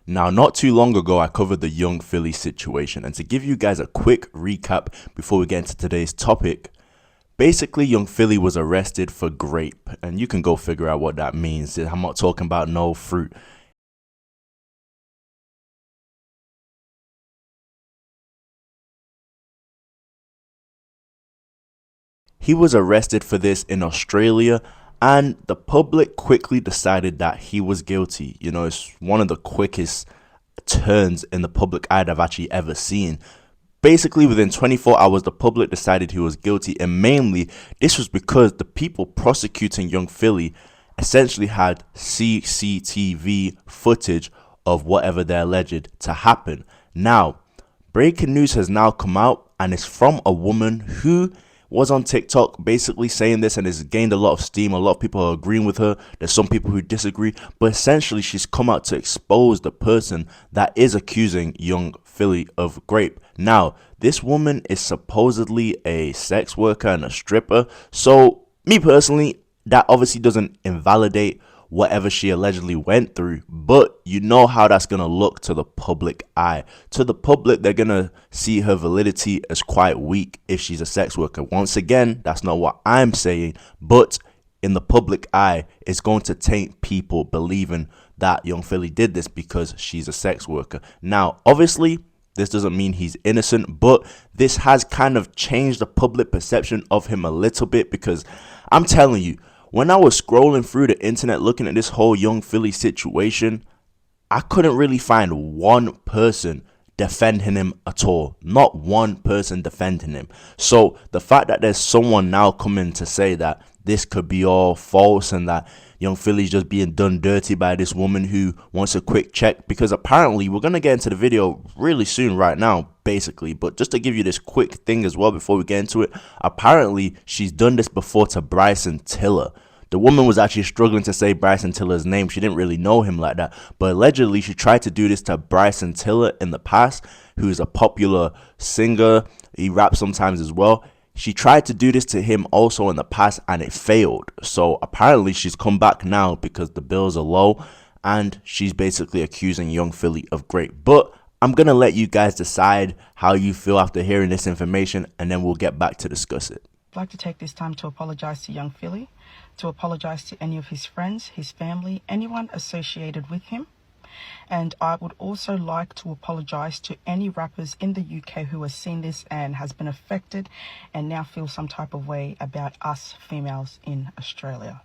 Now, not too long ago, I covered the young Philly situation, and to give you guys a quick recap before we get into today's topic, basically, young Philly was arrested for grape, and you can go figure out what that means. I'm not talking about no fruit. He was arrested for this in Australia, and the public quickly decided that he was guilty. You know, it's one of the quickest turns in the public eye I've actually ever seen. Basically, within 24 hours, the public decided he was guilty, and mainly this was because the people prosecuting young Philly essentially had CCTV footage of whatever they alleged to happen. Now, breaking news has now come out, and it's from a woman who was on TikTok basically saying this, and has gained a lot of steam. A lot of people are agreeing with her. There's some people who disagree, but essentially she's come out to expose the person that is accusing young Philly of grape. Now, this woman is supposedly a sex worker and a stripper. So, me personally, that obviously doesn't invalidate whatever she allegedly went through, but you know how that's going to look to the public eye. To the public, they're going to see her validity as quite weak if she's a sex worker. Once again, that's not what I'm saying, but in the public eye, it's going to taint people believing that young Philly did this because she's a sex worker. Now, obviously, this doesn't mean he's innocent, but this has kind of changed the public perception of him a little bit, because I'm telling you, when I was scrolling through the internet looking at this whole young Philly situation, I couldn't really find one person defending him at all. Not one person defending him. So the fact that there's someone now coming to say that this could be all false and that young Philly's just being done dirty by this woman who wants a quick check, because apparently we're going to get into the video really soon right now, basically. But just to give you this quick thing as well before we get into it, apparently she's done this before to Bryson Tiller. The woman was actually struggling to say Bryson Tiller's name. She didn't really know him like that. But allegedly, she tried to do this to Bryson Tiller in the past, who's a popular singer. He raps sometimes as well. She tried to do this to him also in the past, and it failed. So apparently she's come back now because the bills are low, and she's basically accusing young Philly of grape. But I'm going to let you guys decide how you feel after hearing this information, and then we'll get back to discuss it. I'd like to take this time to apologize to young Philly, to apologize to any of his friends, his family, anyone associated with him. And I would also like to apologize to any rappers in the UK who has seen this and has been affected and now feel some type of way about us females in Australia.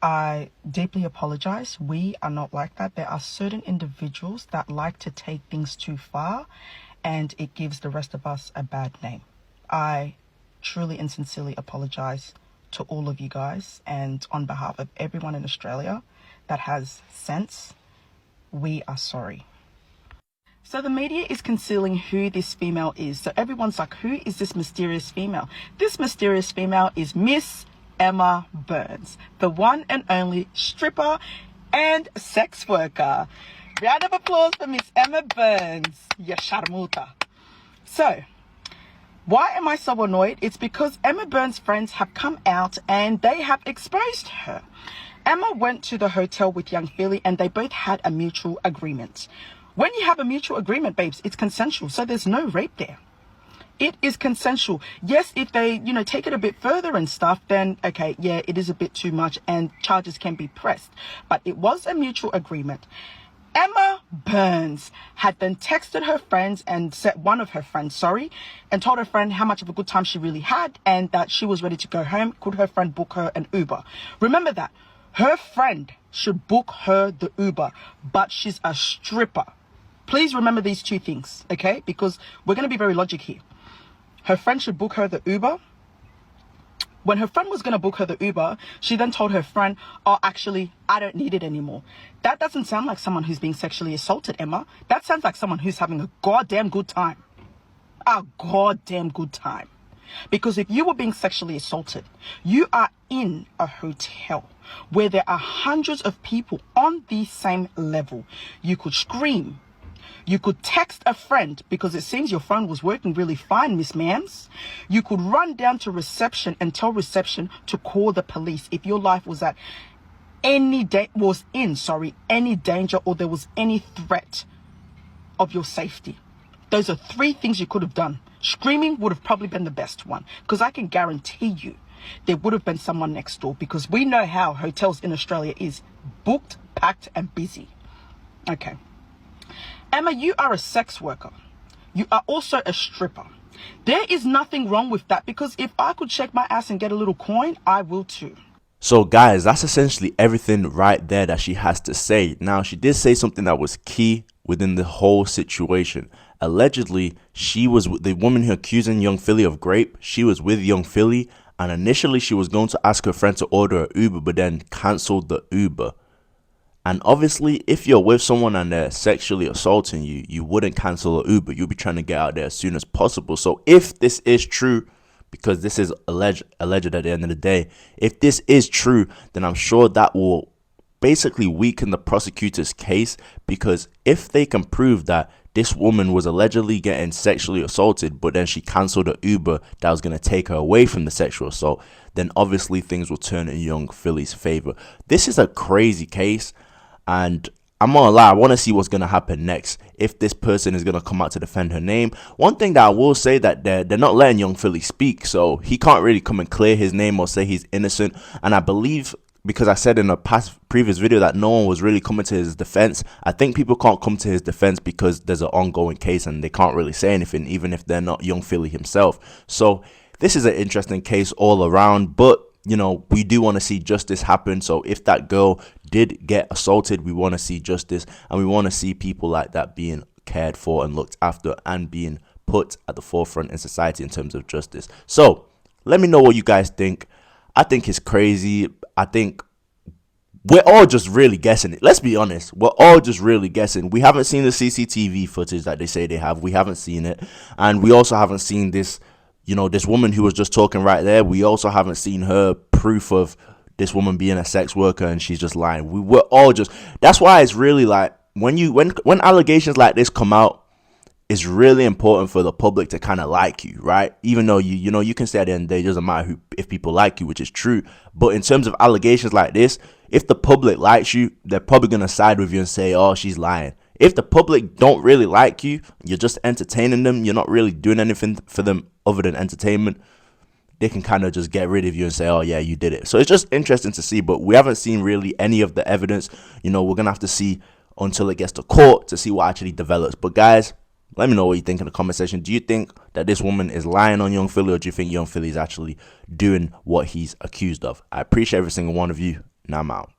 I deeply apologize. We are not like that. There are certain individuals that like to take things too far, and it gives the rest of us a bad name. I truly and sincerely apologize to all of you guys, and on behalf of everyone in Australia that has sense, we are sorry. So the media is concealing who this female is. So everyone's like, who is this mysterious female? This mysterious female is Miss Emma Burns, the one and only stripper and sex worker. Round of applause for Miss Emma Burns, ya sharmuta. So, why am I so annoyed? It's because Emma Burns' friends have come out and they have exposed her. Emma went to the hotel with young Philly and they both had a mutual agreement. When you have a mutual agreement, babes, it's consensual. So there's no rape there. It is consensual. Yes, if they, take it a bit further and stuff, then, okay, yeah, it is a bit too much and charges can be pressed. But it was a mutual agreement. Emma Burns had then texted her friends and said, one of her friends, and told her friend how much of a good time she really had and that she was ready to go home. Could her friend book her an Uber? Remember that. Her friend should book her the Uber, but she's a stripper. Please remember these two things, okay? Because we're going to be very logic here. Her friend should book her the Uber. When her friend was going to book her the Uber, she then told her friend, oh, actually, I don't need it anymore. That doesn't sound like someone who's being sexually assaulted, Emma. That sounds like someone who's having a goddamn good time. A goddamn good time. Because if you were being sexually assaulted, you are in a hotel where there are hundreds of people on the same level. You could scream. You could text a friend because it seems your phone was working really fine, Miss Ma'ams. You could run down to reception and tell reception to call the police if your life was at any danger or there was any threat of your safety. Those are three things you could have done. Screaming would have probably been the best one, because I can guarantee you there would have been someone next door, because we know how hotels in Australia is booked, packed and busy. Okay. Emma, you are a sex worker. You are also a stripper. There is nothing wrong with that, because if I could shake my ass and get a little coin, I will too. So guys, that's essentially everything right there that she has to say. Now, she did say something that was key within the whole situation. Allegedly, she was the woman who accusing young Philly of rape. She was with young Philly, and initially she was going to ask her friend to order an Uber, but then cancelled the Uber. And obviously, if you're with someone and they're sexually assaulting you, you wouldn't cancel an Uber. You'll be trying to get out there as soon as possible. So if this is true, because this is alleged at the end of the day, if this is true, then I'm sure that will basically weaken the prosecutor's case, because if they can prove that this woman was allegedly getting sexually assaulted, but then she cancelled an Uber that was going to take her away from the sexual assault, then obviously things will turn in young Philly's favor. This is a crazy case, and I'm not gonna lie, I want to see what's going to happen next, if this person is going to come out to defend her name. One thing that I will say, that they're not letting young Philly speak, so he can't really come and clear his name or say he's innocent. And I believe, because I said in a previous video that no one was really coming to his defense, I think people can't come to his defense because there's an ongoing case and they can't really say anything, even if they're not young Philly himself. So this is an interesting case all around, but you know, we do want to see justice happen. So if that girl did get assaulted, we want to see justice, and we want to see people like that being cared for and looked after and being put at the forefront in society in terms of justice. So let me know what you guys think. I think it's crazy. I think we're all just really guessing it. Let's be honest. We're all just really guessing. We haven't seen the CCTV footage that they say they have. We haven't seen it. And we also haven't seen this, you know, this woman who was just talking right there. We also haven't seen her proof of this woman being a sex worker and she's just lying. We're all just, that's why it's really like, when allegations like this come out, it's really important for the public to kind of like you, right? Even though you know, you can say at the end of the day, it doesn't matter if people like you, which is true. But in terms of allegations like this, if the public likes you, they're probably going to side with you and say, oh, she's lying. If the public don't really like you, you're just entertaining them, you're not really doing anything for them other than entertainment, they can kind of just get rid of you and say, oh yeah, you did it. So it's just interesting to see, but we haven't seen really any of the evidence. You know, we're going to have to see until it gets to court to see what actually develops. But guys, let me know what you think in the comment section. Do you think that this woman is lying on young Philly, or do you think young Philly is actually doing what he's accused of? I appreciate every single one of you. Now I'm out.